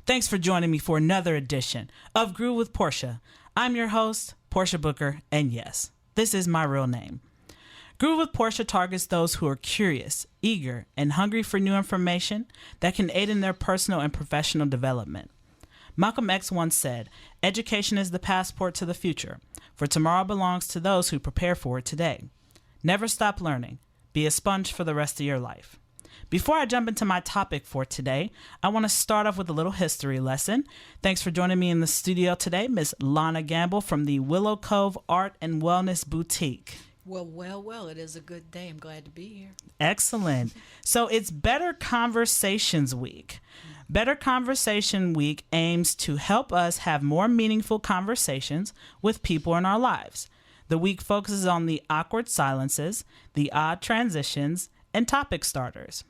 Thanks for joining me for another edition of Groove with Portia. I'm your host, Portia Booker, and yes, this is my real name. Groove with Portia targets those who are curious, eager, and hungry for new information that can aid in their personal and professional development. Malcolm X once said, "Education is the passport to the future, for tomorrow belongs to those who prepare for it today." Never stop learning. Be a sponge for the rest of your life. Before I jump into my topic for today, I want to start off with a little history lesson. Thanks for joining me in the studio today, Miss Lawna Gamble from the Willow, Cove Art and Wellness Boutique. Well, it is a good day. I'm glad to be here. Excellent. So it's Better Conversations Week. Better Conversation Week aims to help us have more meaningful conversations with people in our lives. The week focuses on the awkward silences, the odd transitions, and topic starters.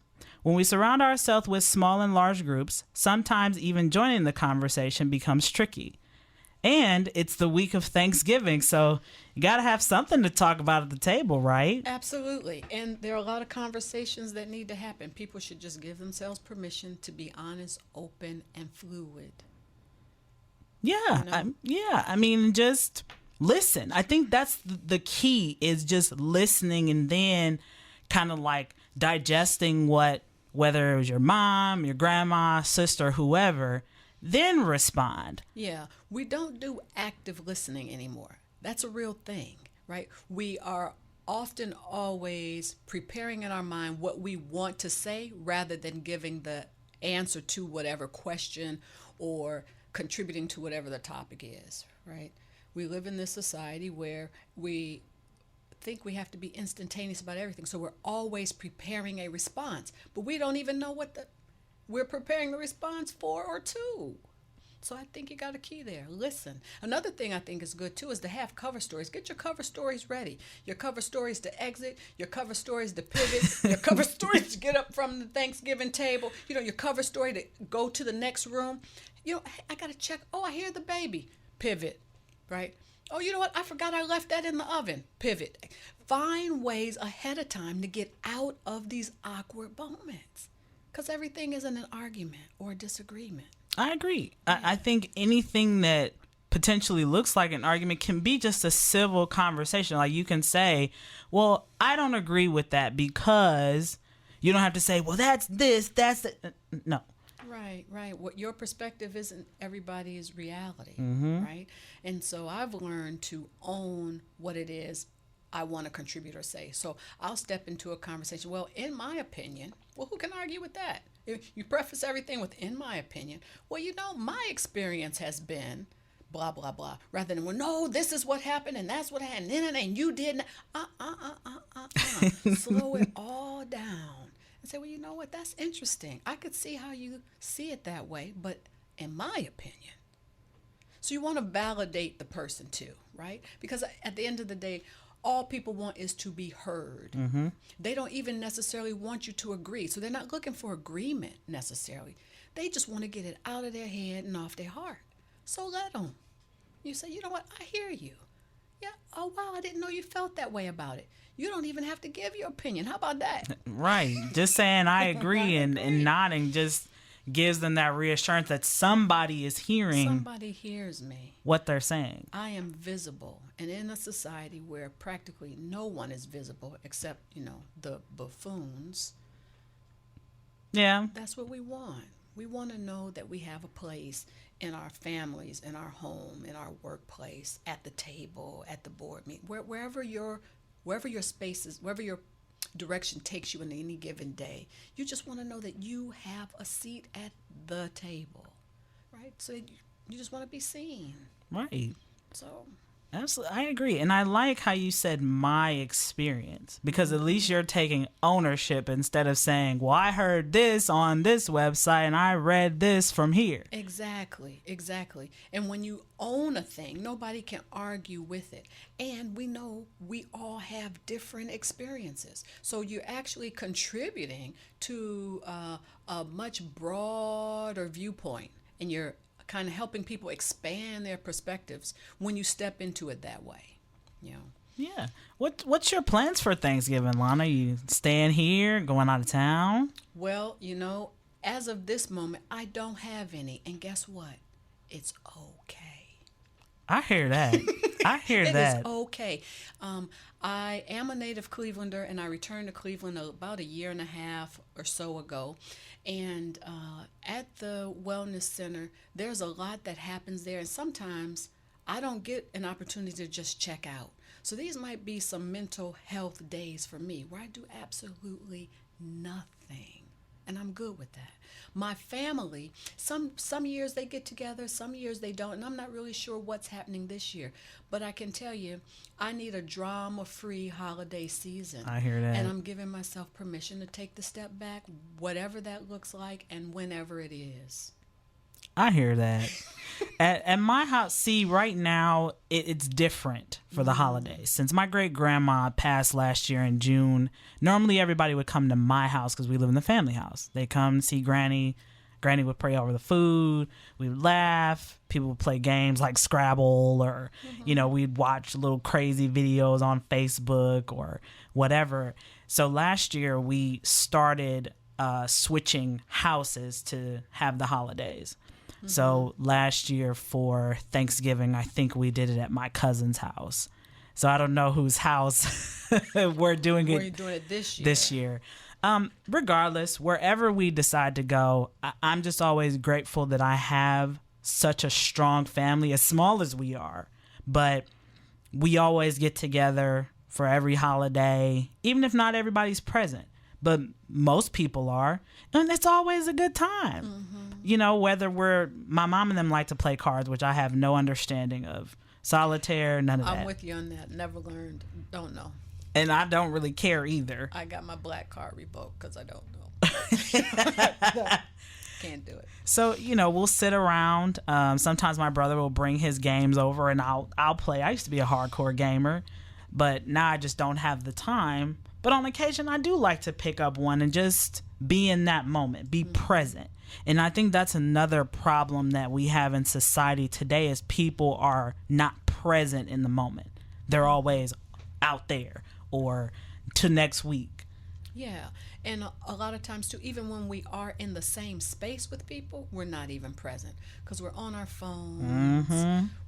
When we surround ourselves with small and large groups, sometimes even joining the conversation becomes tricky. And it's the week of Thanksgiving, so you got to have something to talk about at the table, right? Absolutely. And there are a lot of conversations that need to happen. People should just give themselves permission to be honest, open, and fluid. Yeah. I mean, just listen. I think that's the key, is just listening and then kind of like digesting whether it was your mom, your grandma, sister, whoever, then respond. Yeah, we don't do active listening anymore. That's a real thing, right? We are often always preparing in our mind what we want to say rather than giving the answer to whatever question or contributing to whatever the topic is, right? We live in this society where we think we have to be instantaneous about everything, so we're always preparing a response, but we don't even know what we're preparing the response for or to. So I think you got a key there. Listen. Another thing I think is good too is to have cover stories. Get your cover stories ready. Your cover stories to exit, your cover stories to pivot, your cover stories to get up from the Thanksgiving table, your cover story to go to the next room. I got to check. Oh, I hear the baby. Pivot, right? Oh, you know what? I forgot I left that in the oven. Pivot. Find ways ahead of time to get out of these awkward moments, because everything isn't an argument or a disagreement. I agree. I think anything that potentially looks like an argument can be just a civil conversation. Like you can say, well, I don't agree with that, because you don't have to say, well, that's this, that's that. No. Right. What your perspective isn't everybody's reality, Mm-hmm. right? And so I've learned to own what it is I want to contribute or say. So I'll step into a conversation. Well, in my opinion, well, who can argue with that? If you preface everything with "in my opinion," well, my experience has been blah blah blah, rather than, well, no, this is what happened and that's what happened and you didn't. Slow it all down and say, well, you know what? That's interesting. I could see how you see it that way, but in my opinion. So you want to validate the person too, right? Because at the end of the day, all people want is to be heard. Mm-hmm. They don't even necessarily want you to agree. So they're not looking for agreement necessarily. They just want to get it out of their head and off their heart. So let them. You say, you know what? I hear you. Yeah. Oh, wow. I didn't know you felt that way about it. You don't even have to give your opinion. How about that? Right. Just saying I agree and nodding just gives them that reassurance that somebody is hearing. Somebody hears me. What they're saying. I am visible. And in a society where practically no one is visible except, the buffoons. Yeah. That's what we want. We want to know that we have a place in our families, in our home, in our workplace, at the table, at the board meeting, wherever your space is, wherever your direction takes you in any given day. You just want to know that you have a seat at the table, right? So you just want to be seen. Right. So absolutely, I agree. And I like how you said my experience, because at least you're taking ownership instead of saying, well, I heard this on this website and I read this from here. Exactly. And when you own a thing, nobody can argue with it. And we know we all have different experiences. So you're actually contributing to a much broader viewpoint, and you're kind of helping people expand their perspectives when you step into it that way. Yeah. What's your plans for Thanksgiving, Lawna? You staying here, going out of town? Well, as of this moment, I don't have any. And guess what? It's okay. I hear that. I hear that. It is okay. I am a native Clevelander, and I returned to Cleveland about a year and a half or so ago. And at the Wellness Center, there's a lot that happens there. And sometimes I don't get an opportunity to just check out. So these might be some mental health days for me where I do absolutely nothing. And I'm good with that. My family, some years they get together, some years they don't, and I'm not really sure what's happening this year. But I can tell you, I need a drama-free holiday season. I hear that. And I'm giving myself permission to take the step back, whatever that looks like, and whenever it is. I hear that. At my house, see, right now, it's different for the holidays. Since my great-grandma passed last year in June, normally everybody would come to my house because we live in the family house. They come see Granny. Granny would pray over the food. We would laugh. People would play games like Scrabble or, we'd watch little crazy videos on Facebook or whatever. So last year, we started switching houses to have the holidays. So last year for Thanksgiving, I think we did it at my cousin's house. So I don't know whose house we're doing it. Where are you doing it this year? This year. Regardless, wherever we decide to go, I'm just always grateful that I have such a strong family, as small as we are. But we always get together for every holiday, even if not everybody's present. But most people are, and it's always a good time. Whether my mom and them like to play cards, which I have no understanding of. Solitaire, none of that. I'm with you on that. Never learned. Don't know. And I don't really care either. I got my black card revoked because I don't know. Can't do it. So, we'll sit around. Sometimes my brother will bring his games over and I'll play. I used to be a hardcore gamer, but now I just don't have the time. But on occasion, I do like to pick up one and just be in that moment, be present. And I think that's another problem that we have in society today is people are not present in the moment. They're always out there or to next week. Yeah. And a lot of times, too, even when we are in the same space with people, we're not even present because we're on our phones.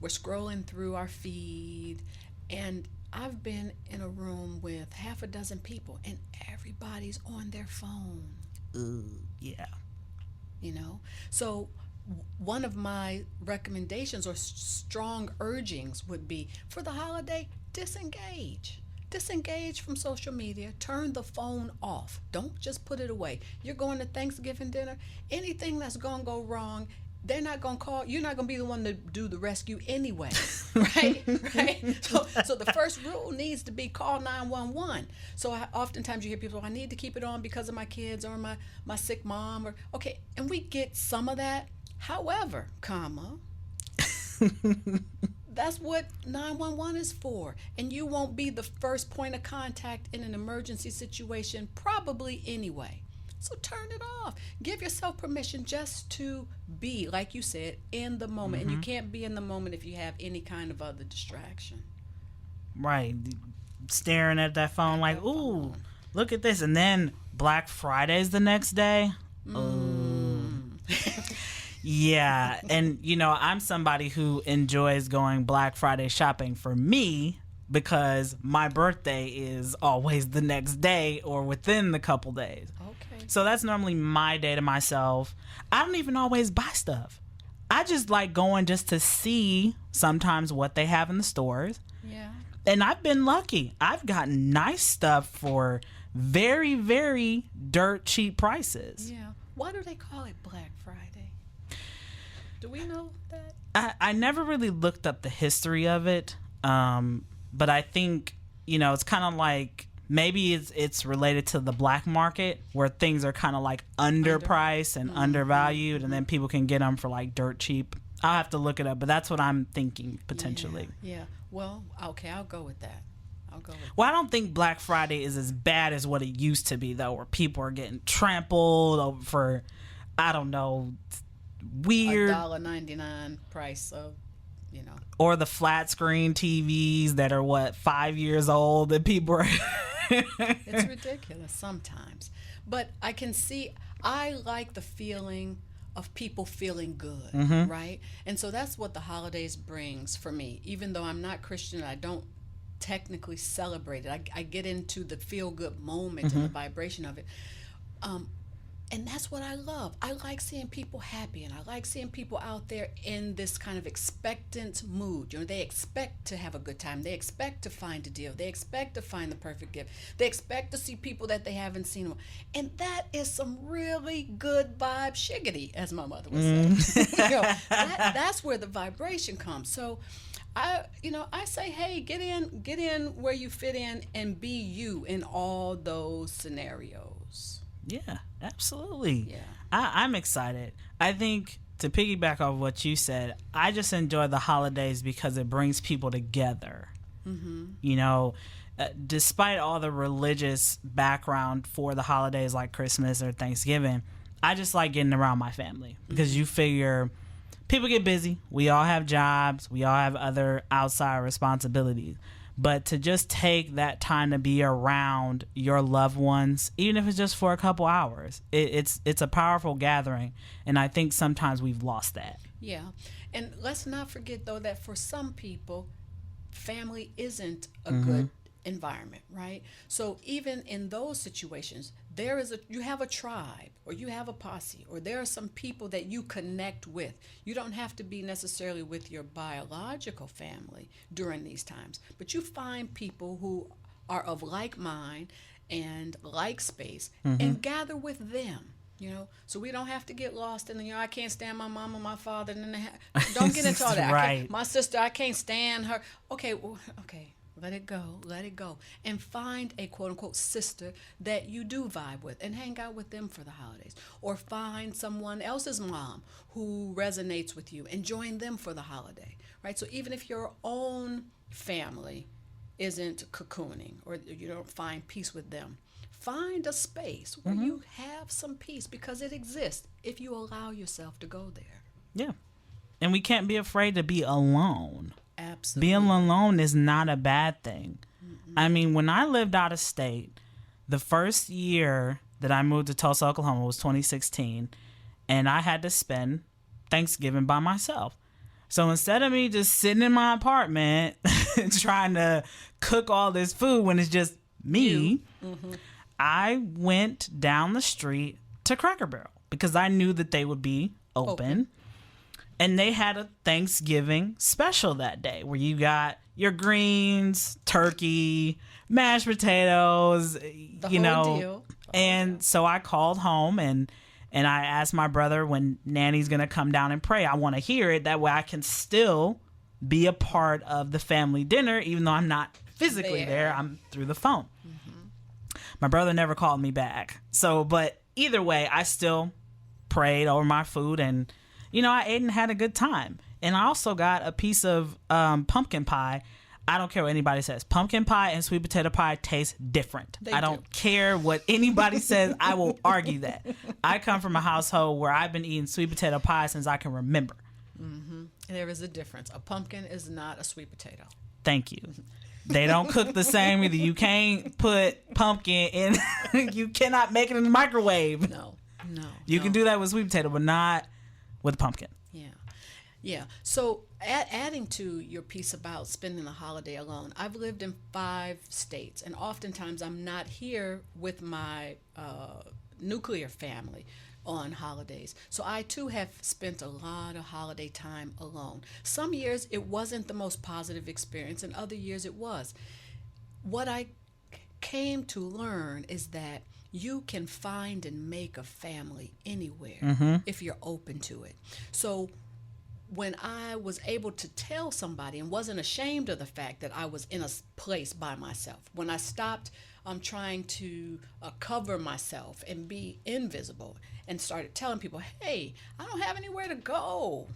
We're scrolling through our feed. And I've been in a room with half a dozen people and everybody's on their phone. Yeah. So one of my recommendations or strong urgings would be for the holiday, disengage. Disengage from social media. Turn the phone off. Don't just put it away. You're going to Thanksgiving dinner. Anything that's going to go wrong, they're not going to call. You're not going to be the one to do the rescue anyway, right? So the first rule needs to be call 911. So oftentimes you hear people, I need to keep it on because of my kids or my sick mom. Okay, and we get some of that. However, that's what 911 is for. And you won't be the first point of contact in an emergency situation probably anyway. So turn it off. Give yourself permission just to be, like you said, in the moment. And you can't be in the moment if you have any kind of other distraction. Right. Staring at that phone like, ooh, look at this. And then Black Friday's the next day. Yeah. And, I'm somebody who enjoys going Black Friday shopping for me because my birthday is always the next day or within the couple days. Okay. So that's normally my day to myself. I don't even always buy stuff. I just like going just to see sometimes what they have in the stores. Yeah. And I've been lucky. I've gotten nice stuff for very, very dirt cheap prices. Yeah. Why do they call it Black Friday? Do we know that? I never really looked up the history of it. But I think, it's kind of like maybe it's related to the black market where things are kind of like underpriced and undervalued and then people can get them for like dirt cheap. I'll have to look it up, but that's what I'm thinking potentially. Yeah. Well, okay, I'll go with that. Well, I don't think Black Friday is as bad as what it used to be, though, where people are getting trampled over for, I don't know, weird $1.99 price of, or the flat screen TVs that are 5 years old that people are It's ridiculous sometimes. But I can see I like the feeling of people feeling good, right? And so that's what the holidays brings for me. Even though I'm not Christian, I don't technically celebrate it. I get into the feel good moment and the vibration of it. And that's what I love. I like seeing people happy, and I like seeing people out there in this kind of expectant mood. You know, they expect to have a good time. They expect to find a deal. They expect to find the perfect gift. They expect to see people that they haven't seen. And that is some really good vibe shiggity, as my mother would say. That's where the vibration comes. So I say, hey, get in where you fit in and be you in all those scenarios. Yeah, absolutely. Yeah. I'm excited. I think, to piggyback off what you said, I just enjoy the holidays because it brings people together. You know, despite all the religious background for the holidays like Christmas or Thanksgiving, I just like getting around my family because you figure people get busy. We all have jobs. We all have other outside responsibilities. But to just take that time to be around your loved ones, even if it's just for a couple hours, it's a powerful gathering. And I think sometimes we've lost that. Yeah. And let's not forget, though, that for some people, family isn't a good environment, right? So even in those situations, you have a tribe, or you have a posse, or there are some people that you connect with. You don't have to be necessarily with your biological family during these times, but you find people who are of like mind and like space and gather with them. You know, so we don't have to get lost in the, I can't stand my mom or my father. And then don't get into all that. Right. My sister, I can't stand her. Okay. Let it go. And find a quote unquote sister that you do vibe with and hang out with them for the holidays. Or find someone else's mom who resonates with you and join them for the holiday, right? So even if your own family isn't cocooning or you don't find peace with them, find a space where you have some peace, because it exists if you allow yourself to go there. Yeah. And we can't be afraid to be alone. Absolutely. Being alone is not a bad thing. I mean, when I lived out of state, the first year that I moved to Tulsa, Oklahoma was 2016, and I had to spend Thanksgiving by myself. So instead of me just sitting in my apartment trying to cook all this food when it's just me, I went down the street to Cracker Barrel because I knew that they would be open. And they had a Thanksgiving special that day where you got your greens, turkey, mashed potatoes, The whole deal. And so I called home and I asked my brother when Nanny's going to come down and pray. I want to hear it. That way I can still be a part of the family dinner, even though I'm not physically there. I'm through the phone. My brother never called me back. So, but either way, I still prayed over my food and I ate and had a good time. And I also got a piece of pumpkin pie. I don't care what anybody says. Pumpkin pie and sweet potato pie taste different. I don't care what anybody says. I will argue that. I come from a household where I've been eating sweet potato pie since I can remember. There is a difference. A pumpkin is not a sweet potato. Thank you. They don't cook the same either. You can't put pumpkin in. You cannot make it in the microwave. No. You can do that with sweet potato, but not with pumpkin. Yeah. So adding to your piece about spending the holiday alone, I've lived in 5 states, and oftentimes I'm not here with my nuclear family on holidays. So I too have spent a lot of holiday time alone. Some years it wasn't the most positive experience, and other years it was. What I came to learn is that you can find and make a family anywhere if you're open to it. So when I was able to tell somebody and wasn't ashamed of the fact that I was in a place by myself, when I stopped trying to cover myself and be invisible and started telling people, hey, I don't have anywhere to go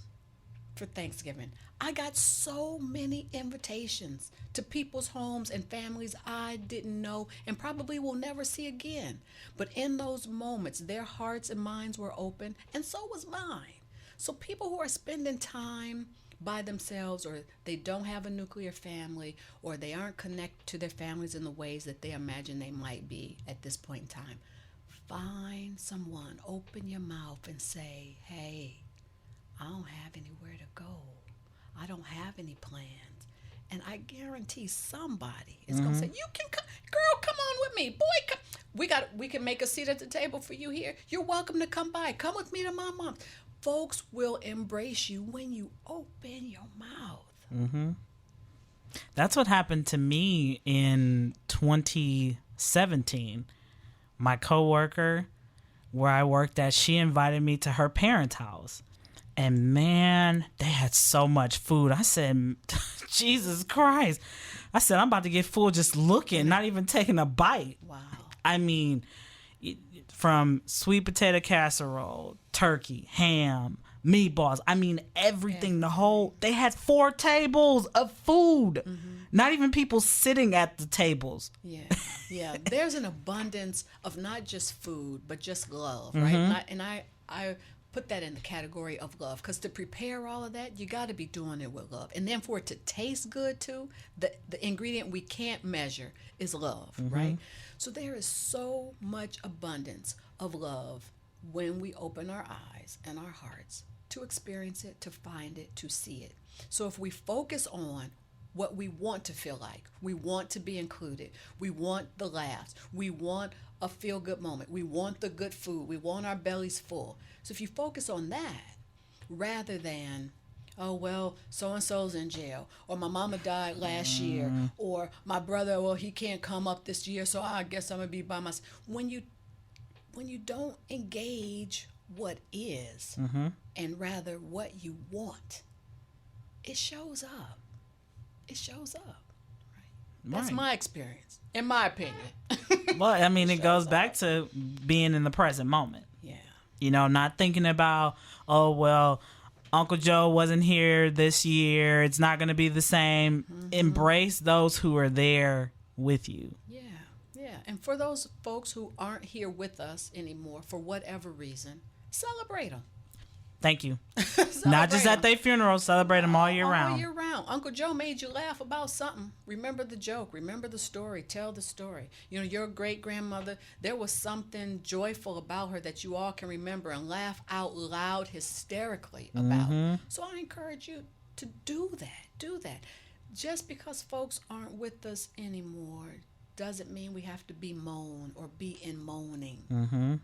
for Thanksgiving, I got so many invitations to people's homes and families I didn't know and probably will never see again. But in those moments, their hearts and minds were open, and so was mine. So people who are spending time by themselves, or they don't have a nuclear family, or they aren't connected to their families in the ways that they imagine they might be at this point in time, find someone, open your mouth and say, hey, I don't have anywhere to go. I don't have any plans. And I guarantee somebody is going to say, you can come, girl, come on with me. Boy, come. We can make a seat at the table for you here. You're welcome to come by. Come with me to my mom. Folks will embrace you when you open your mouth. Mm-hmm. That's what happened to me in 2017. My coworker, where I worked at, she invited me to her parents' house. And man, they had so much food. I said, Jesus Christ. I said, I'm about to get full just looking, not even taking a bite. Wow. I mean, from sweet potato casserole, turkey, ham, meatballs. I mean, everything, they had 4 tables of food. Mm-hmm. Not even people sitting at the tables. Yeah. Yeah. There's an abundance of not just food, but just love, Mm-hmm. right? And I put that in the category of love, because to prepare all of that, you got to be doing it with love. And then for it to taste good too, the ingredient we can't measure is love, mm-hmm. right? So there is so much abundance of love when we open our eyes and our hearts to experience it, to find it, to see it. So if we focus on what we want to feel like, we want to be included, we want the laughs, we want a feel-good moment, we want the good food, we want our bellies full. So if you focus on that, rather than, oh, well, so-and-so's in jail, or my mama died last year, or my brother, well, he can't come up this year, so I guess I'm going to be by myself. When you don't engage what is, mm-hmm. and rather what you want, it shows up. It shows up. Right? That's my experience, in my opinion. Well, I mean, it goes back to being in the present moment. Yeah. You know, not thinking about, oh, well, Uncle Joe wasn't here this year. It's not going to be the same. Mm-hmm. Embrace those who are there with you. Yeah. Yeah. And for those folks who aren't here with us anymore, for whatever reason, celebrate them. Thank you. Not just at their funeral, celebrate them all year round. All year round. Uncle Joe made you laugh about something. Remember the joke. Remember the story. Tell the story. You know, your great-grandmother, there was something joyful about her that you all can remember and laugh out loud hysterically about. Mm-hmm. So I encourage you to do that. Do that. Just because folks aren't with us anymore doesn't mean we have to be moan or be in moaning. Mm-hmm.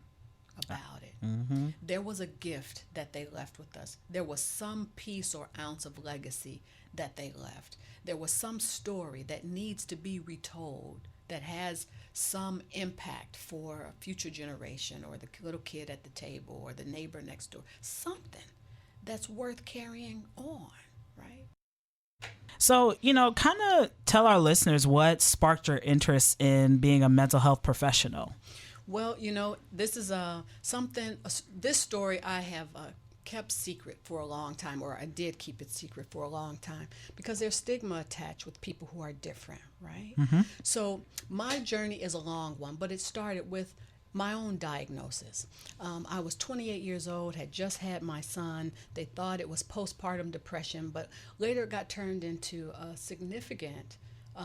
About it. Mm-hmm. There was a gift that they left with us. There was some piece or ounce of legacy that they left. There was some story that needs to be retold, that has some impact for a future generation, or the little kid at the table, or the neighbor next door. Something that's worth carrying on, right? So, you know, kind of tell our listeners what sparked your interest in being a mental health professional. Well, you know, this is this story I have kept secret for a long time, or I did keep it secret for a long time, because there's stigma attached with people who are different, right? Mm-hmm. So my journey is a long one, but it started with my own diagnosis. I was 28 years old, had just had my son. They thought it was postpartum depression, but later it got turned into a significant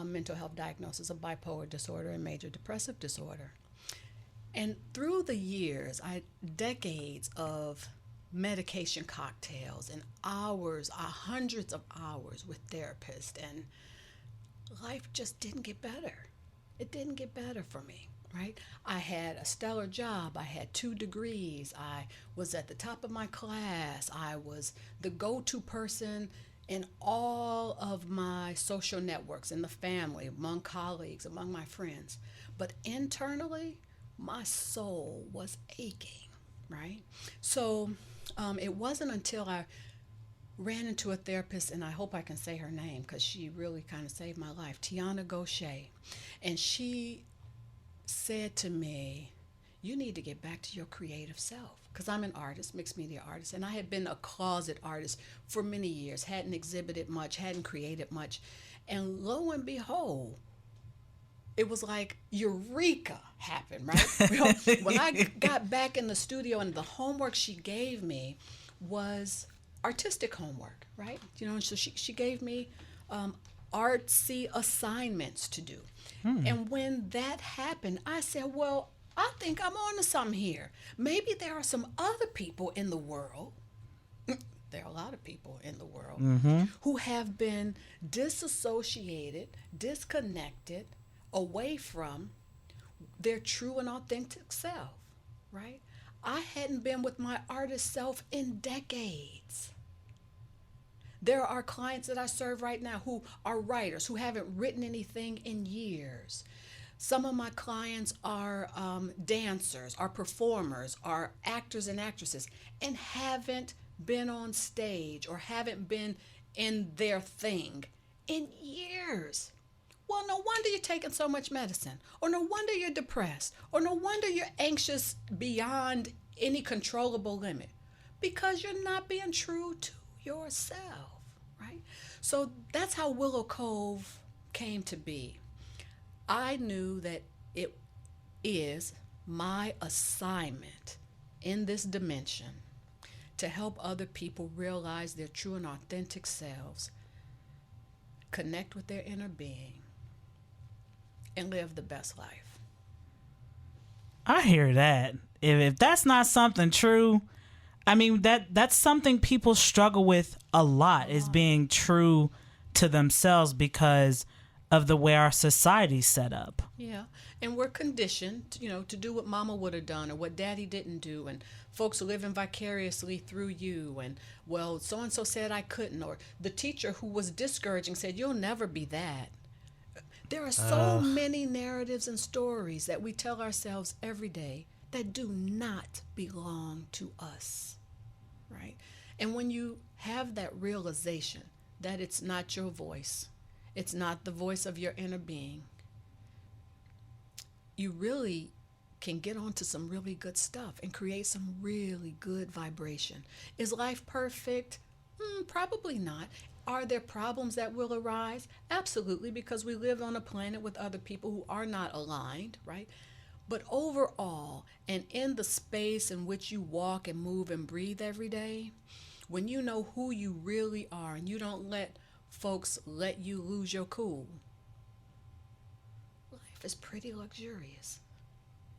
mental health diagnosis of bipolar disorder and major depressive disorder. And through the years, decades of medication cocktails and hours, hundreds of hours with therapists, and life just didn't get better. It didn't get better for me, right? I had a stellar job. I had 2 degrees. I was at the top of my class. I was the go-to person in all of my social networks, in the family, among colleagues, among my friends. But internally, my soul was aching, right? So it wasn't until I ran into a therapist, and I hope I can say her name because she really kind of saved my life, Tiana Gaucher. And she said to me, you need to get back to your creative self, because I'm an artist, mixed media artist, and I had been a closet artist for many years, hadn't exhibited much, hadn't created much. And lo and behold, it was like eureka happened, right? You know, when I got back in the studio, and the homework she gave me was artistic homework, right? You know, so she gave me artsy assignments to do. And when that happened, I said, well, I think I'm on to something here. Maybe there are some other people in the world. There are a lot of people in the world who have been disassociated, disconnected, away from their true and authentic self, right? I hadn't been with my artist self in decades. There are clients that I serve right now who are writers, who haven't written anything in years. Some of my clients are dancers, are performers, are actors and actresses, and haven't been on stage or haven't been in their thing in years. Well, no wonder you're taking so much medicine, or no wonder you're depressed, or no wonder you're anxious beyond any controllable limit, because you're not being true to yourself, right? So that's how Willow Cove came to be. I knew that it is my assignment in this dimension to help other people realize their true and authentic selves, connect with their inner being, and live the best life. I hear that. If that's not something true, I mean, that's something people struggle with a lot, is being true to themselves because of the way our society's set up. Yeah, and we're conditioned, to do what mama would have done or what daddy didn't do, and folks living vicariously through you, and, well, so-and-so said I couldn't, or the teacher who was discouraging said, you'll never be that. There are so many narratives and stories that we tell ourselves every day that do not belong to us, right? And when you have that realization that it's not your voice, it's not the voice of your inner being, you really can get onto some really good stuff and create some really good vibration. Is life perfect? Probably not. Are there problems that will arise? Absolutely, because we live on a planet with other people who are not aligned, right? But overall, and in the space in which you walk and move and breathe every day, when you know who you really are and you don't let folks let you lose your cool, life is pretty luxurious.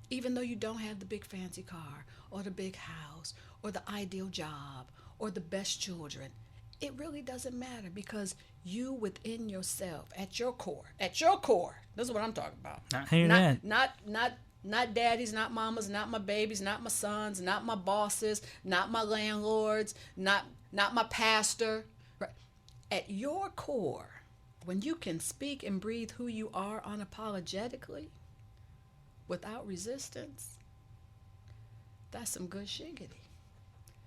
Even though you don't have the big fancy car or the big house or the ideal job or the best children, it really doesn't matter, because you within yourself, at your core, this is what I'm talking about. I hear that. Not daddies, not mamas, not my babies, not my sons, not my bosses, not my landlords, not my pastor. Right? At your core, when you can speak and breathe who you are unapologetically, without resistance, that's some good shiggity.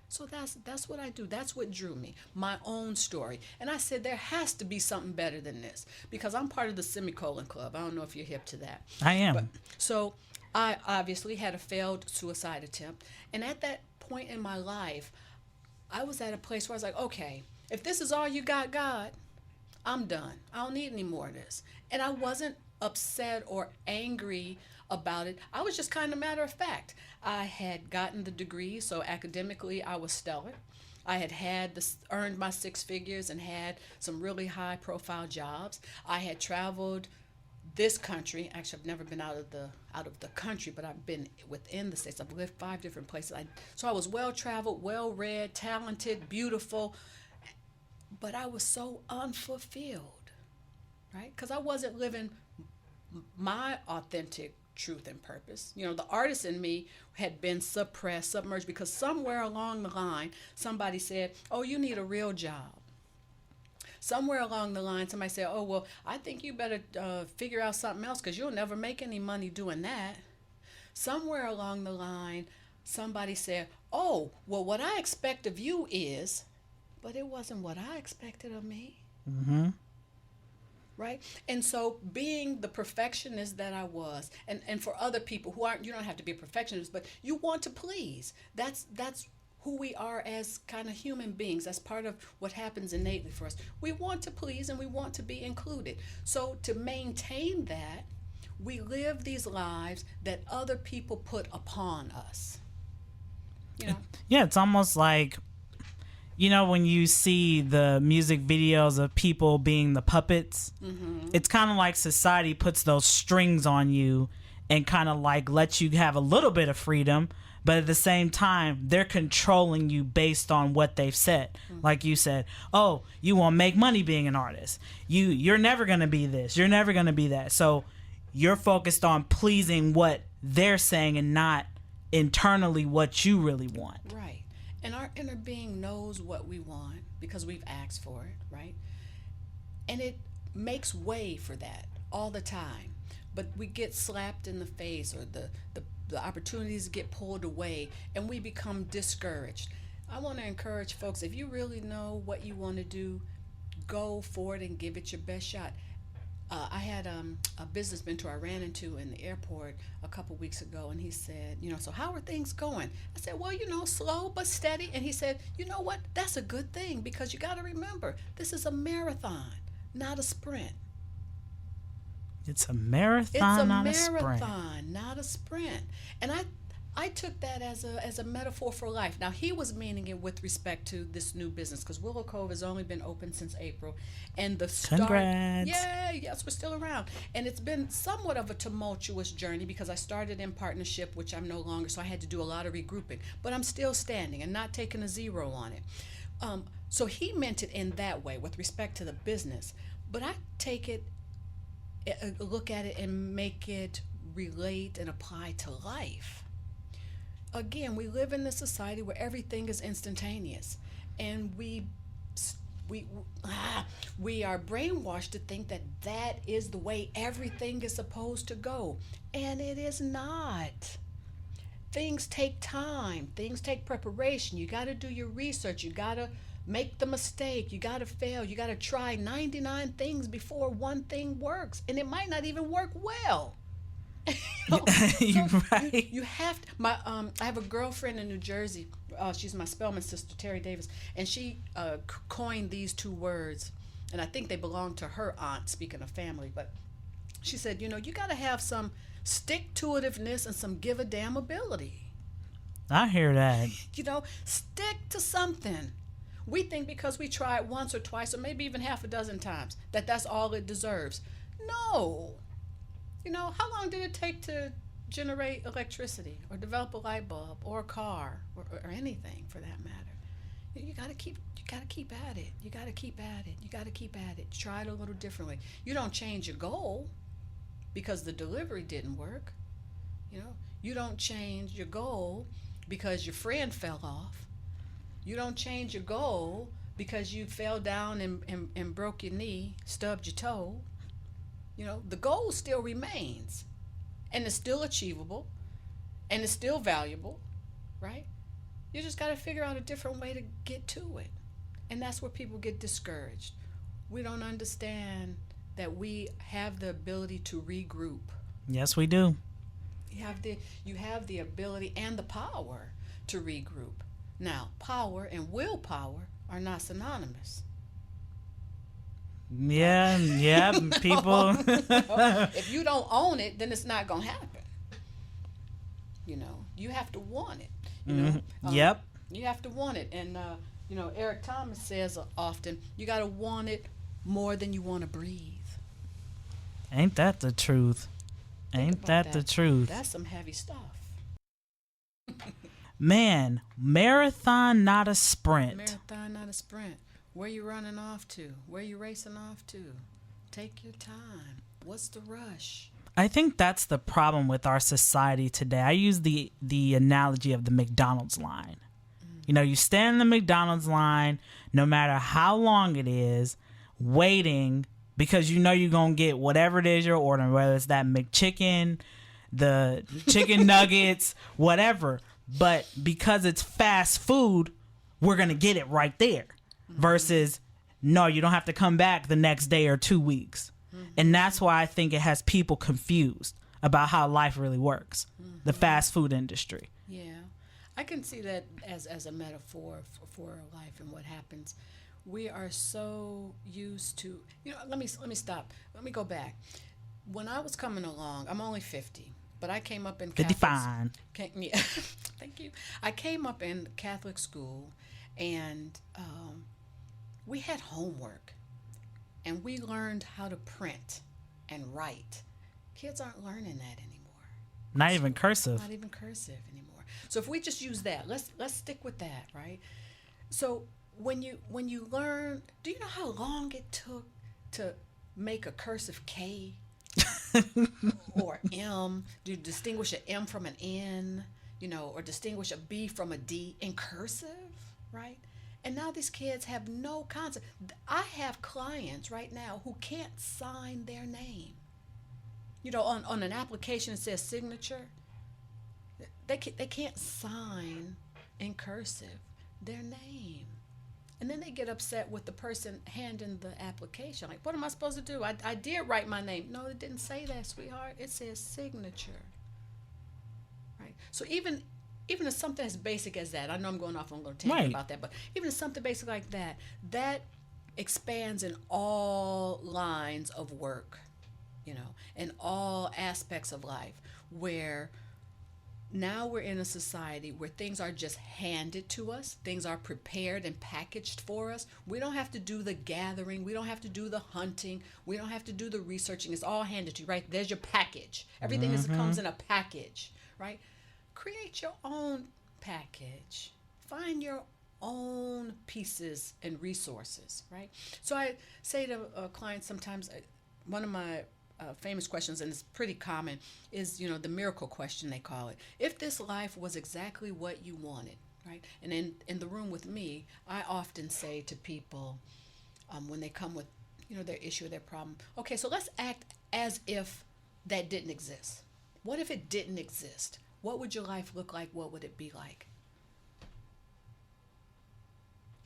So that's what I do. That's what drew me, my own story. And I said, there has to be something better than this, because I'm part of the Semicolon Club. I don't know if you're hip to that. I am. But, so I obviously had a failed suicide attempt. And at that point in my life, I was at a place where I was like, okay, if this is all you got, God, I'm done. I don't need any more of this. And I wasn't upset or angry about it. I was just kind of matter of fact. I had gotten the degree, so academically I was stellar. I had earned my 6 figures and had some really high profile jobs. I had traveled this country. Actually, I've never been out of the country, but I've been within the states. I've lived 5 different places. So I was well traveled, well read, talented, beautiful, but I was so unfulfilled, right? Because I wasn't living my authentic truth and purpose. The artist in me had been suppressed, submerged, because somewhere along the line, somebody said, oh, you need a real job. Somewhere along the line, somebody said, oh, well, I think you better figure out something else, because you'll never make any money doing that. Somewhere along the line, somebody said, oh, well, what I expect of you is, but it wasn't what I expected of me. Mm-hmm. Right? And so being the perfectionist that I was, and for other people who aren't, you don't have to be a perfectionist, but you want to please. That's who we are as kind of human beings. That's part of what happens innately for us. We want to please and we want to be included. So to maintain that, we live these lives that other people put upon us. Yeah, it's almost like, when you see the music videos of people being the puppets, it's kind of like society puts those strings on you and kind of like let you have a little bit of freedom, but at the same time they're controlling you based on what they've said. Like you said, oh, you won't make money being an artist, you're never going to be this, you're never going to be that. So you're focused on pleasing what they're saying and not internally what you really want. Right. And our inner being knows what we want because we've asked for it, right? And it makes way for that all the time. But we get slapped in the face, or the opportunities get pulled away, and we become discouraged. I want to encourage folks, if you really know what you want to do, go for it and give it your best shot. I had a business mentor I ran into in the airport a couple weeks ago, and he said, so how are things going? I said, well, slow but steady. And he said, you know what? That's a good thing, because you got to remember, this is a marathon, not a sprint. It's a marathon, not a sprint. It's a marathon, not a sprint. And I took that as a metaphor for life. Now, he was meaning it with respect to this new business, because Willow Cove has only been open since April. And the start... Congrats. Yeah, yes, we're still around. And it's been somewhat of a tumultuous journey, because I started in partnership, which I'm no longer, so I had to do a lot of regrouping. But I'm still standing and not taking a zero on it. So he meant it in that way with respect to the business. But I take it, look at it and make it relate and apply to life. Again, we live in this society where everything is instantaneous, and we are brainwashed to think that is the way everything is supposed to go, and it is not. Things take time. Things take preparation. You got to do your research. You got to make the mistake. You got to fail. You got to try 99 things before one thing works, and it might not even work well. You're right. You have to. I have a girlfriend in New Jersey. She's my Spelman sister, Terry Davis, and she coined these two words, and I think they belong to her aunt. Speaking of family, but she said, you got to have some stick-to-itiveness and some give a damn ability. I hear that. Stick to something. We think because we try it once or twice or maybe even half a dozen times that's all it deserves. No. How long did it take to generate electricity or develop a light bulb or a car or anything for that matter? You got to keep at it. You got to keep at it. You got to keep at it. Try it a little differently. You don't change your goal because the delivery didn't work. You don't change your goal because your friend fell off. You don't change your goal because you fell down and broke your knee, stubbed your toe. The goal still remains, and it's still achievable, and it's still valuable, right? You just got to figure out a different way to get to it. And that's where people get discouraged. We don't understand that we have the ability to regroup. Yes, we do. You have the ability and the power to regroup. Now, power and willpower are not synonymous. Yeah, people. If you don't own it, then it's not going to happen. You have to want it. Yep. You have to want it. And, Eric Thomas says often, you got to want it more than you want to breathe. Ain't that the truth? Ain't that the truth? That's some heavy stuff. Man, marathon, not a sprint. Marathon, not a sprint. Where you running off to? Where you racing off to? Take your time. What's the rush? I think that's the problem with our society today. I use the analogy of the McDonald's line. You stand in the McDonald's line, no matter how long it is, waiting because you're going to get whatever it is you're ordering, whether it's that McChicken, the chicken nuggets, whatever. But because it's fast food, we're going to get it right there. Versus, no, you don't have to come back the next day or 2 weeks. And that's why I think it has people confused about how life really works. The fast food industry. Yeah. I can see that as a metaphor for life and what happens. We are so used to, let me stop. Let me go back. When I was coming along, I'm only 50. But I came up in 55. Yeah, thank you. I came up in Catholic school, and we had homework, and we learned how to print and write. Kids aren't learning that anymore. Not even cursive. Not even cursive anymore. So if we just use that, let's stick with that, right? So when you learn, do you know how long it took to make a cursive K or M? To distinguish an M from an N, or distinguish a B from a D in cursive, right? And now these kids have no concept. I have clients right now who can't sign their name. On an application it says signature. They can't sign in cursive their name. And then they get upset with the person handing the application. Like, what am I supposed to do? I did write my name. No, it didn't say that, sweetheart. It says signature. Right? So even if something as basic as that, I know I'm going off on a little tangent about that, but even if something basic like that, that expands in all lines of work, in all aspects of life, where now we're in a society where things are just handed to us. Things are prepared and packaged for us. We don't have to do the gathering. We don't have to do the hunting. We don't have to do the researching. It's all handed to you, right? There's your package. Everything comes in a package, right? Create your own package. Find your own pieces and resources, right? So I say to clients sometimes, one of my famous questions, and it's pretty common, is the miracle question, they call it. If this life was exactly what you wanted, right? And in the room with me, I often say to people when they come with their issue or their problem, okay, so let's act as if that didn't exist. What if it didn't exist? What would your life look like? What would it be like?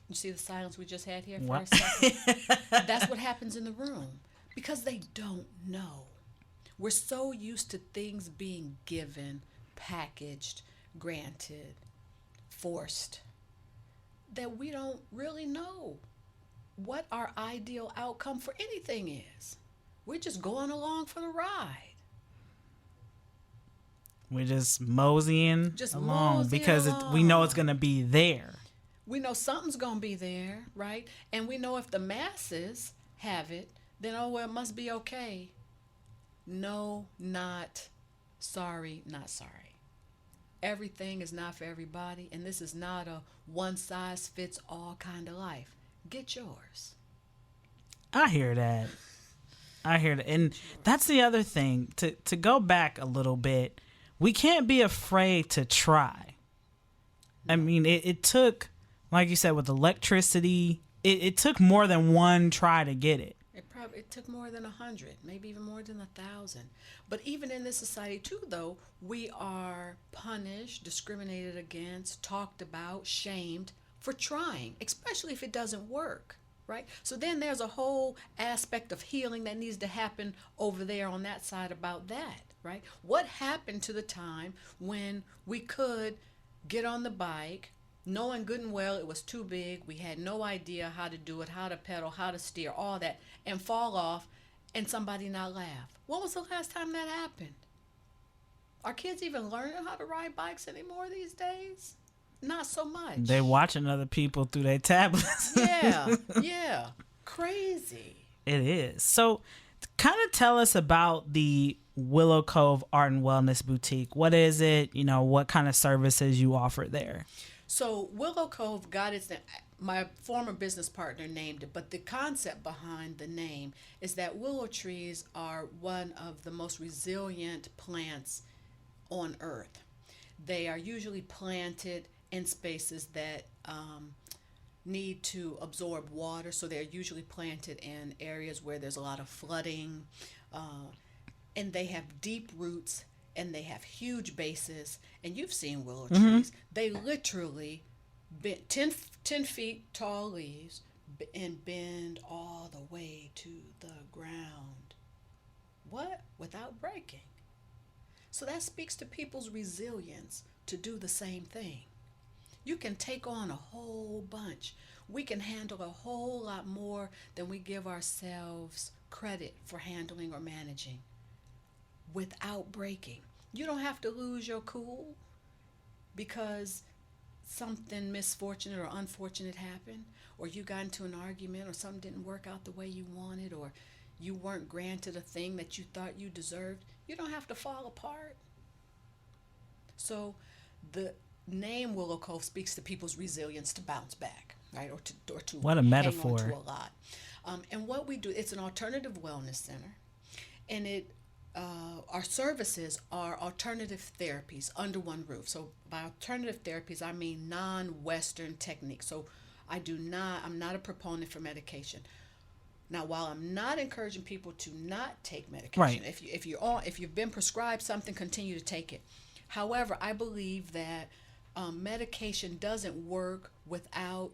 You see the silence we just had here for a second? That's what happens in the room. Because they don't know. We're so used to things being given, packaged, granted, forced, that we don't really know what our ideal outcome for anything is. We're just going along for the ride. We're just moseying along because we know it's going to be there. We know something's going to be there, right? And we know if the masses have it, then, it must be okay. No, not sorry, not sorry. Everything is not for everybody, and this is not a one-size-fits-all kind of life. Get yours. I hear that. And that's the other thing. To go back a little bit, we can't be afraid to try. I mean, it took, like you said, with electricity, it took more than one try to get it. It took more than 100, maybe even more than 1,000. But even in this society too, though, we are punished, discriminated against, talked about, shamed for trying, especially if it doesn't work, right? So then there's a whole aspect of healing that needs to happen over there on that side about that, right? What happened to the time when we could get on the bike, knowing good and well it was too big, we had no idea how to do it, how to pedal, how to steer, all that, and fall off and somebody not laugh? When was the last time that happened? Are kids even learning how to ride bikes anymore these days? Not so much. They watching other people through their tablets. Yeah. Crazy. It is. So kind of tell us about the Willow Cove Art and Wellness Boutique. What is it? What kind of services you offer there? So Willow Cove got its name. My former business partner named it, but the concept behind the name is that willow trees are one of the most resilient plants on earth. They are usually planted in spaces that need to absorb water, so they're usually planted in areas where there's a lot of flooding, and they have deep roots and they have huge bases. And you've seen willow trees. They literally 10 feet tall leaves and bend all the way to the ground. What? Without breaking. So that speaks to people's resilience to do the same thing. You can take on a whole bunch. We can handle a whole lot more than we give ourselves credit for handling or managing without breaking. You don't have to lose your cool because something misfortunate or unfortunate happened, or you got into an argument, or something didn't work out the way you wanted, or you weren't granted a thing that you thought you deserved. You don't have to fall apart. So the name Willow Cove speaks to people's resilience to bounce back, right? Or to What a hang metaphor. on to a lot. And what we do, it's an alternative wellness center, and our services are alternative therapies under one roof. So by alternative therapies, I mean non-Western techniques. So I'm not a proponent for medication. Now, while I'm not encouraging people to not take medication, Right. if you've been prescribed something, continue to take it. However, I believe that medication doesn't work without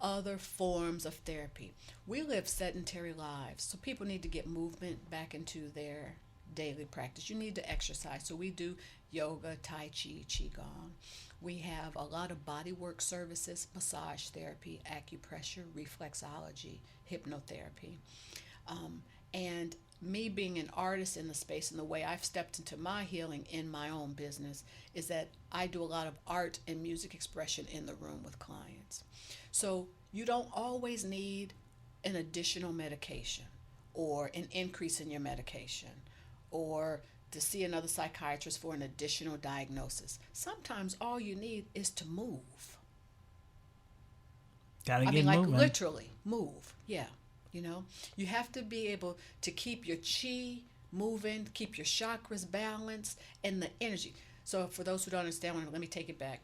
other forms of therapy. We live sedentary lives, so people need to get movement back into their daily practice. You need to exercise. So we do yoga, tai chi, qigong. We have a lot of body work services, massage therapy, acupressure, reflexology, hypnotherapy. And me being an artist in the space and the way I've stepped into my healing in my own business is that I do a lot of art and music expression in the room with clients. So you don't always need an additional medication or an increase in your medication or to see another psychiatrist for an additional diagnosis. Sometimes all you need is to move. Gotta I get mean, like moving. literally move. Yeah. You have to be able to keep your chi moving, keep your chakras balanced, and the energy. So for those who don't understand, let me take it back.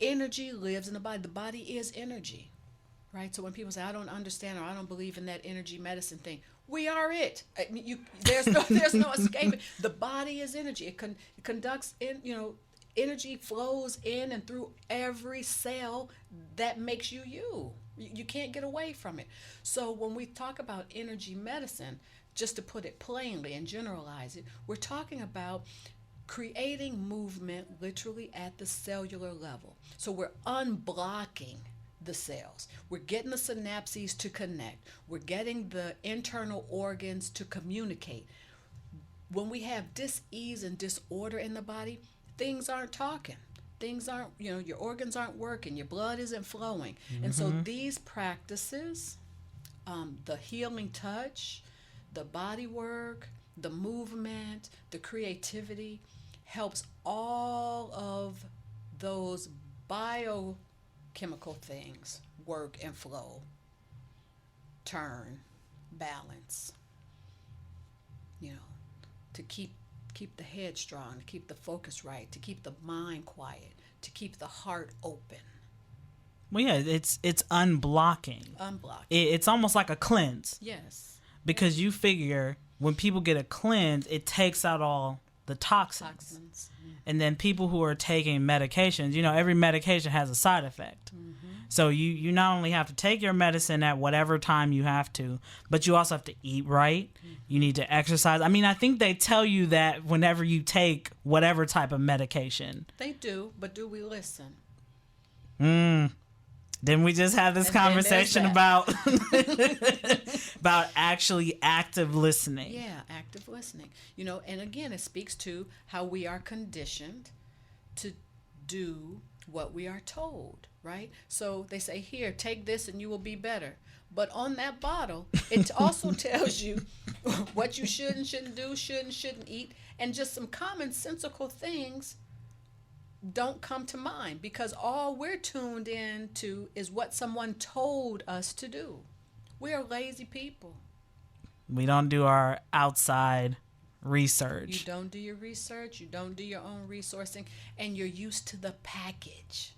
Energy lives in the body. The body is energy, right? So when people say, I don't understand or I don't believe in that energy medicine thing, we are it. I mean, there's no escaping. The body is energy. It conducts energy flows in and through every cell that makes you you. You can't get away from it. So when we talk about energy medicine, just to put it plainly and generalize it, we're talking about creating movement literally at the cellular level. So we're unblocking the cells. We're getting the synapses to connect. We're getting the internal organs to communicate. When we have dis-ease and disorder in the body, things aren't talking. Things aren't, your organs aren't working. Your blood isn't flowing. Mm-hmm. And so these practices, the healing touch, the body work, the movement, the creativity, helps all of those biochemical things work and flow, turn, balance, to keep the head strong, to keep the focus right, to keep the mind quiet, to keep the heart open. Well, yeah, it's unblocking. It's almost like a cleanse. Yes. Because you figure when people get a cleanse, it takes out all the toxins. Mm-hmm. And then people who are taking medications, every medication has a side effect. Mm-hmm. So you not only have to take your medicine at whatever time you have to, but you also have to eat right. Mm-hmm. You need to exercise. I mean, I think they tell you that whenever you take whatever type of medication. They do, but do we listen? Then we just have this conversation about actually active listening. Yeah, active listening. And again, it speaks to how we are conditioned to do what we are told, right? So they say, here, take this and you will be better. But on that bottle, it also tells you what you should and shouldn't do, should and shouldn't eat, and just some commonsensical things don't come to mind because all we're tuned in to is what someone told us to do. We are lazy people. We don't do our outside research. You don't do your research. You don't do your own resourcing. And you're used to the package.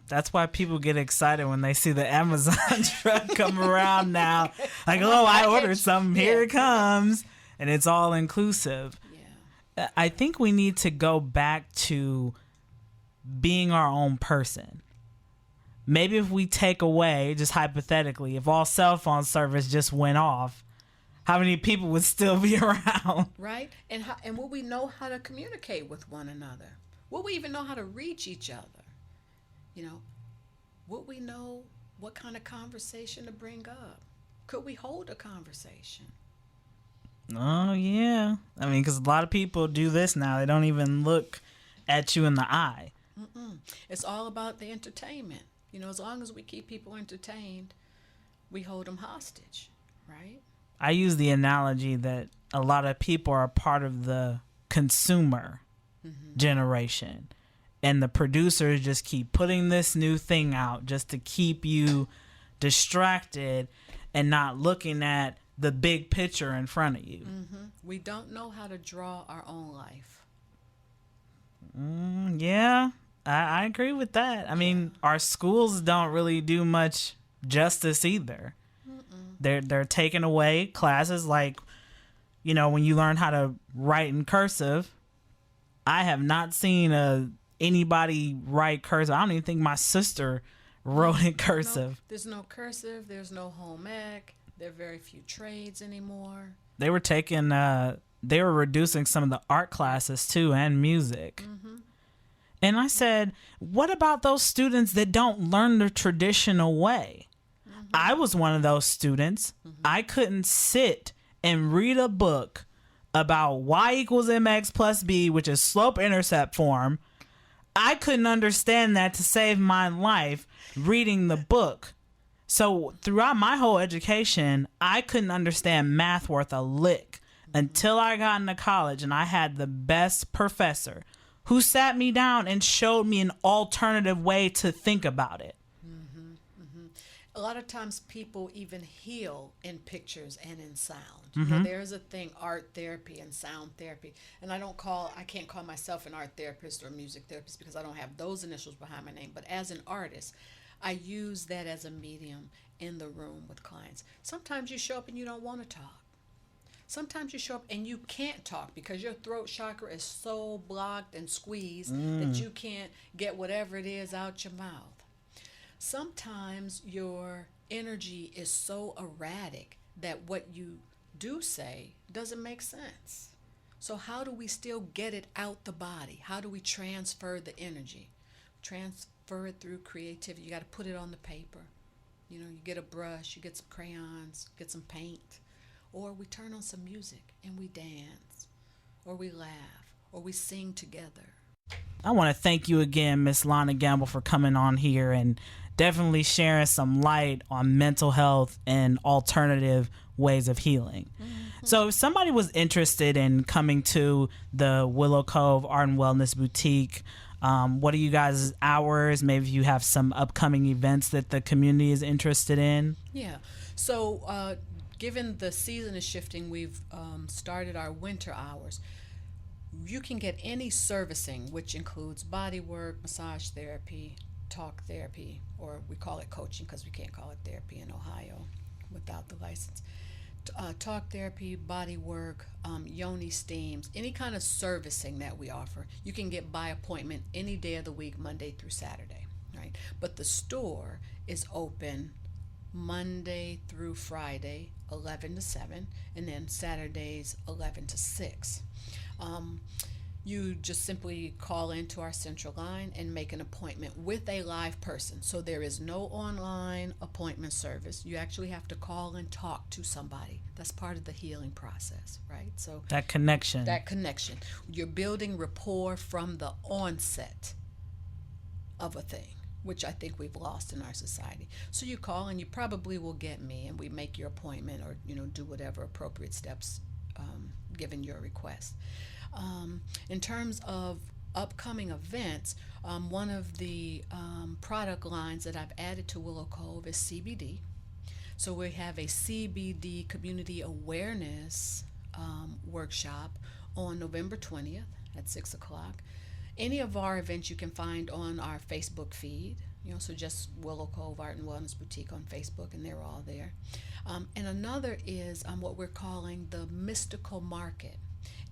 That's why people get excited when they see the Amazon truck come around now. Like, I ordered something. Here it comes. And it's all inclusive. I think we need to go back to being our own person. Maybe if we take away, just hypothetically, if all cell phone service just went off, how many people would still be around? Right? And will we know how to communicate with one another? Will we even know how to reach each other? Would we know what kind of conversation to bring up? Could we hold a conversation? Oh, yeah. I mean, because a lot of people do this now. They don't even look at you in the eye. It's all about the entertainment. As long as we keep people entertained, we hold them hostage, right? I use the analogy that a lot of people are part of the consumer generation. And the producers just keep putting this new thing out just to keep you distracted and not looking at the big picture in front of you. We don't know how to draw our own life. Yeah, I agree with that. I mean, our schools don't really do much justice either. They're taking away classes like, you know, when you learn how to write in cursive. I have not seen anybody write cursive. I don't even think my sister wrote in cursive. No, there's no cursive. There's no home ec. There are very few trades anymore. They were they were reducing some of the art classes too, and music. And I said, what about those students that don't learn the traditional way? I was one of those students. I couldn't sit and read a book about y equals mx plus b, which is slope-intercept form. I couldn't understand that to save my life reading the book. So throughout my whole education, I couldn't understand math worth a lick until I got into college, and I had the best professor who sat me down and showed me an alternative way to think about it. A lot of times people even heal in pictures and in sound. You know, there's a thing, art therapy and sound therapy. And I can't call myself an art therapist or a music therapist because I don't have those initials behind my name. But as an artist, I use that as a medium in the room with clients. Sometimes you show up and you don't want to talk. Sometimes you show up and you can't talk because your throat chakra is so blocked and squeezed that you can't get whatever it is out your mouth. Sometimes your energy is so erratic that what you do say doesn't make sense. So how do we still get it out the body? How do we transfer the energy? Transfer it through creativity. You got to put it on the paper. You know, you get a brush, you get some crayons, get some paint, or we turn on some music and we dance, or we laugh, or we sing together. I want to thank you again, Miss Lawna Gamble, for coming on here and definitely sharing some light on mental health and alternative ways of healing. So if somebody was interested in coming to the Willow Cove Art and Wellness Boutique, what are you guys' hours? Maybe you have some upcoming events that the community is interested in. Yeah. So given the season is shifting, we've started our winter hours. You can get any servicing, which includes body work, massage therapy, talk therapy, or we call it coaching because we can't call it therapy in Ohio without the license. Talk therapy, body work, yoni steams, any kind of servicing that we offer, you can get by appointment any day of the week, Monday through Saturday, right? But the store is open Monday through Friday, 11 to 7, and then Saturdays, 11 to 6. You just simply call into our central line and make an appointment with a live person. So there is no online appointment service. You actually have to call and talk to somebody. That's part of the healing process, right? So that connection. You're building rapport from the onset of a thing, which I think we've lost in our society. So you call and you probably will get me, and we make your appointment, or do whatever appropriate steps given your request. In terms of upcoming events, one of the product lines that I've added to Willow Cove is CBD. So we have a CBD community awareness workshop on November 20th at 6 o'clock. Any of our events you can find on our Facebook feed, so just Willow Cove Art and Wellness Boutique on Facebook, and they're all there. And another is what we're calling the Mystical Market.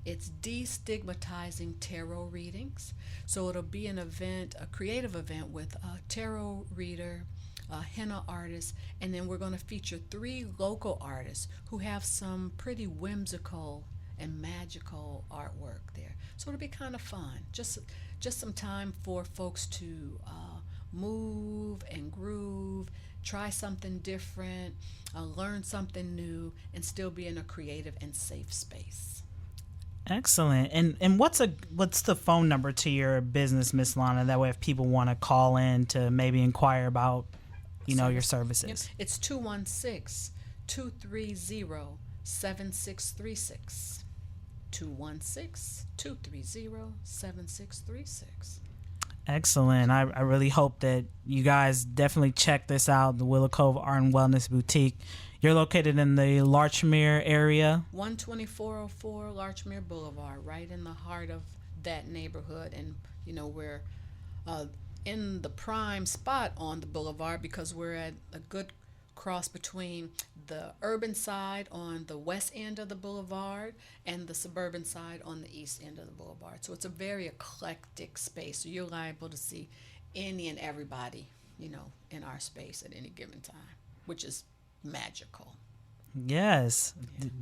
It's destigmatizing tarot readings. So it'll be an event, a creative event with a tarot reader, a henna artist, and then we're going to feature 3 local artists who have some pretty whimsical and magical artwork there. So it'll be kind of fun. Just some time for folks to move and groove, try something different, learn something new, and still be in a creative and safe space. Excellent. And what's the phone number to your business, Miss Lawna? That way, if people want to call in to maybe inquire about, your services. Yep. It's 216-230-7636. 216-230-7636. Excellent. I really hope that you guys definitely check this out, the Willow Cove Art and Wellness Boutique. You're located in the Larchmere area. 12404 Larchmere Boulevard, right in the heart of that neighborhood. And, we're in the prime spot on the boulevard because we're at a good cross between the urban side on the west end of the boulevard and the suburban side on the east end of the boulevard. So it's a very eclectic space. So you're liable to see any and everybody, in our space at any given time, which is magical. Yes.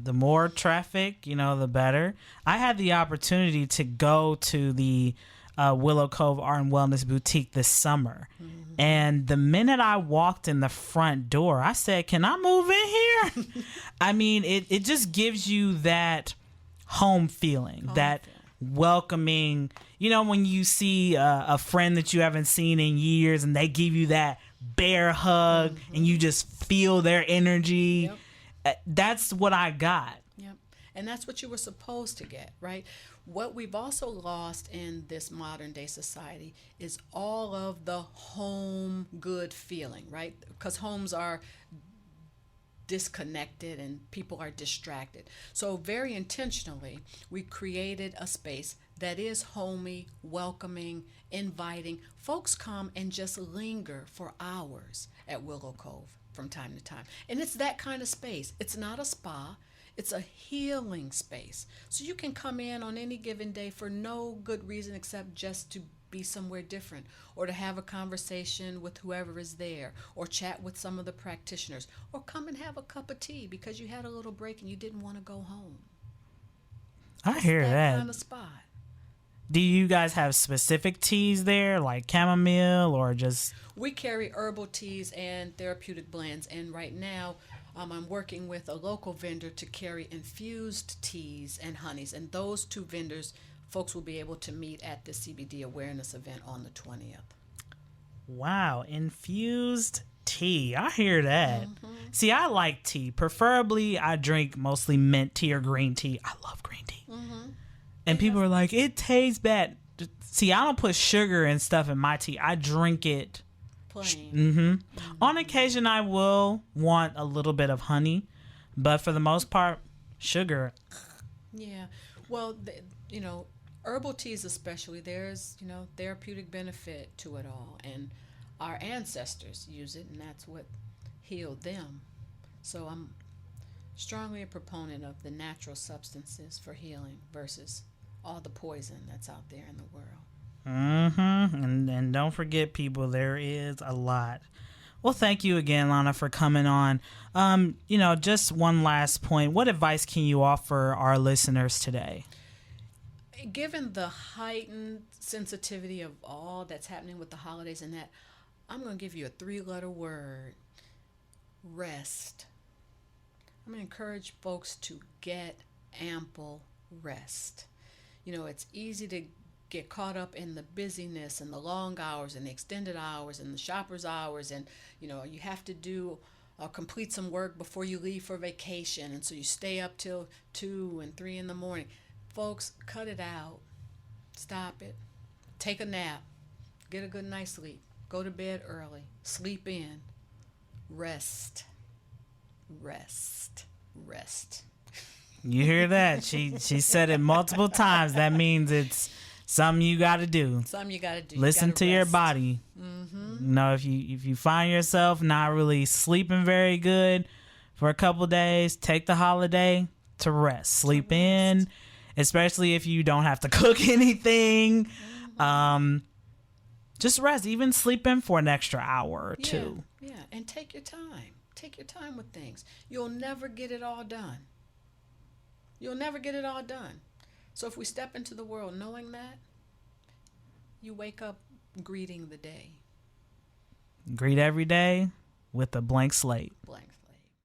The more traffic, the better. I had the opportunity to go to the Willow Cove Art and Wellness Boutique this summer. Mm-hmm. And the minute I walked in the front door, I said, can I move in here? I mean, it just gives you that home feeling, welcoming, when you see a friend that you haven't seen in years and they give you that bear hug and you just feel their energy. Yep. That's what I got. Yep. And that's what you were supposed to get, right? What we've also lost in this modern day society is all of the home good feeling, right? Because homes are disconnected and people are distracted. So very intentionally, we created a space that is homey, welcoming, inviting. Folks come and just linger for hours at Willow Cove from time to time. And it's that kind of space. It's not a spa. It's a healing space. So you can come in on any given day for no good reason except just to be somewhere different, or to have a conversation with whoever is there, or chat with some of the practitioners, or come and have a cup of tea because you had a little break and you didn't want to go home. I hear that. Kind of spot. Do you guys have specific teas there, like chamomile or just? We carry herbal teas and therapeutic blends, and right now I'm working with a local vendor to carry infused teas and honeys, and those two vendors, folks will be able to meet at the CBD awareness event on the 20th. Wow, infused tea. I hear that. Mm-hmm. See, I like tea. Preferably, I drink mostly mint tea or green tea. I love green tea. Mm-hmm. And people are like, it tastes bad. See, I don't put sugar and stuff in my tea. I drink it plain. Mm-hmm. Mm-hmm. On occasion, I will want a little bit of honey, but for the most part, sugar. Yeah. Well, herbal teas especially, there's, therapeutic benefit to it all. And our ancestors use it, and that's what healed them. So I'm strongly a proponent of the natural substances for healing versus all the poison that's out there in the world. Mm-hmm. And don't forget, people, there is a lot. Well, thank you again, Lawna, for coming on. Just one last point. What advice can you offer our listeners today? Given the heightened sensitivity of all that's happening with the holidays and that, I'm going to give you a 3-letter word: rest. I'm going to encourage folks to get ample rest. It's easy to get caught up in the busyness and the long hours and the extended hours and the shopper's hours, and you have to do complete some work before you leave for vacation, and so you stay up till 2 and 3 in the morning. Folks, cut it out. Stop it. Take a nap. Get a good night's sleep. Go to bed early. Sleep in. Rest. Rest. Rest. You hear that? She said it multiple times. That means it's something you got to do. Something you got to do. Listen to your body. Mm-hmm. If you find yourself not really sleeping very good for a couple days, take the holiday to rest. Sleep in, especially if you don't have to cook anything. Mm-hmm. Just rest. Even sleep in for an extra hour or two. Yeah, and take your time. Take your time with things. You'll never get it all done. You'll never get it all done. So if we step into the world knowing that, you wake up greeting the day. Greet every day with a blank slate. Blank.